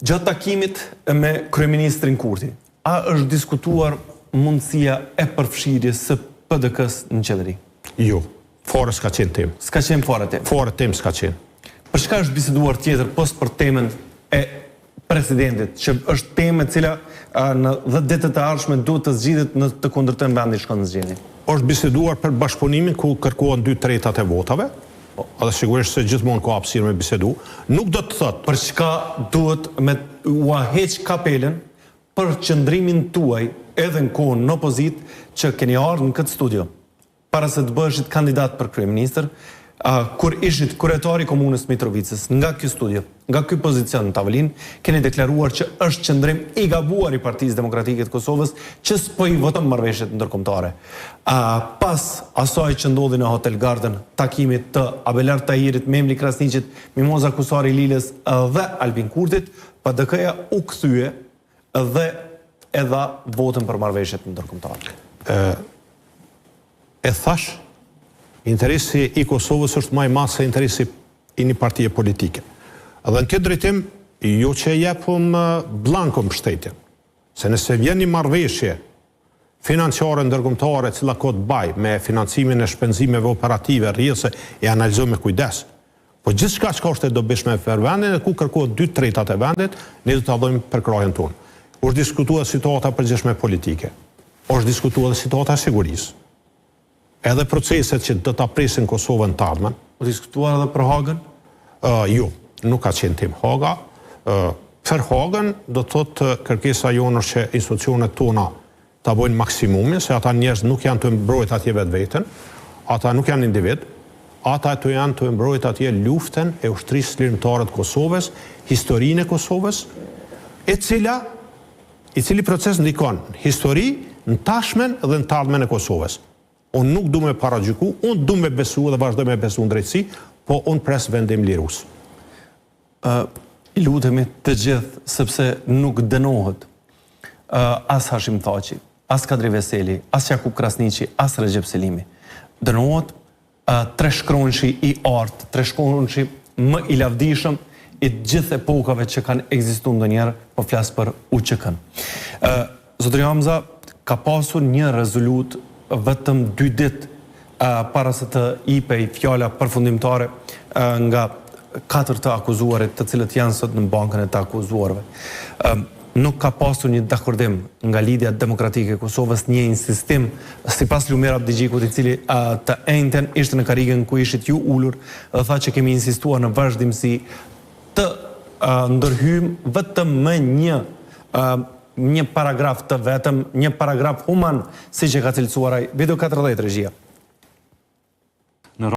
Gjatë takimit me kryeministrin Kurti, a është diskutuar mundësia e përfshirjes së PDK-s në qeveri? Jo, fare s'ka qenë tem. S'ka qenë fare tem? Fare tem s'ka qenë. Për çka është biseduar tjetër post për temën e presidentit, që është temë e cila në 10 ditët e ardhshme duhet të zgjidhet në të kundërtën vendi shkon në zgjedhje? Është biseduar për bashkëpunimin ku kërkohen 2/3 e votave. Edhe sigurisht se gjithmonë ka hapësirë me bisedu. Nuk do të thotë për çka duhet me ua heq kapelen për qëndrimin tuaj edhe në kohën në opozitë që keni ardhur në këtë studio para se të bëheshit kandidat për kryeministër, kur ishit kryetari i komunës Mitrovicës, nga ky studio, nga ky pozicion në tavolinë, keni deklaruar që është qëndrim i gabuar i Partisë Demokratike të Kosovës që s'po i voton marrëveshjet ndërkombëtare. Pas asaj që ndodhi në Hotel Garden, takimit të Abelar Tahirit, Memli Krasniqit, Mimoza Kusari Liles dhe Albin Kurtit, PDK-ja u kthye dhe e dha votën për marrëveshjet ndërkombëtare. E thash, interesi i Kosovës është më i madh se interesi i një partie politike. Dhe në këtë drejtim, jo që jepëm blanko mbështetjen, se nëse vjen një marrëveshje financiare ndërkombëtare cila ka të bëjë me financimin e shpenzimeve operative rrjedhëse e analizojmë me kujdes. Po gjithçka që është e dobishme për vendin e ku kërkohet 2/3 e vendit, ne do ta dhojmë për krahjen tonë. Është diskutuar situata përgjithshme politike. Është diskutuar dhe situata e sigurisë. Edhe proceset që do ta presin Kosovën të ardhmen. U diskutuar edhe për Hagën? Jo, nuk ka qenë tim Haga. Për Hagën do të thotë kërkesa jonë është që institucionet tona ta bëjnë maksimumin, se ata njerëz nuk janë të mbrojt atje vetveten, ata nuk janë individ, ata të janë të mbrojt atje luftën e ushtrisë lirimtare të Kosovës, historinë e Kosovës, i cili proces ndikon histori, në tashmen dhe në të ardhmen e Kosovës. Unë nuk du me paragjyku, unë du me besu dhe vazhdoj me besu në drejtësi, po unë pres vendim lirus. I lutemi të gjithë, sepse nuk dënohet as Hashim Thaçi, as Kadri Veseli, as Jakub Krasniqi, as Recep Selimi. Dënohet treshkronëshi i artë, treshkronëshi më i lavdishëm i gjithë epokave që kanë ekzistuar ndonjëherë, po flas për UÇK-n. Zotëri Hamza ka pasur një rezolut vetëm 2 ditë para se të jipej fjala përfundimtare nga 4 të akuzuarit, të cilët janë sot në bankën e të akuzuarve. Nuk ka pasur një dakordim nga Lidhja Demokratike e Kosovës, një insistim, sipas Lumer Abdigjikut, i cili të enjten ishte në karigën ku ishit ju ulur, dhe tha që kemi insistuar në vazhdimsi të ndërhyjmë vetëm me një paragraf të vetëm, një paragraf human, si që ka cilësuar ai. Video 14 regjia.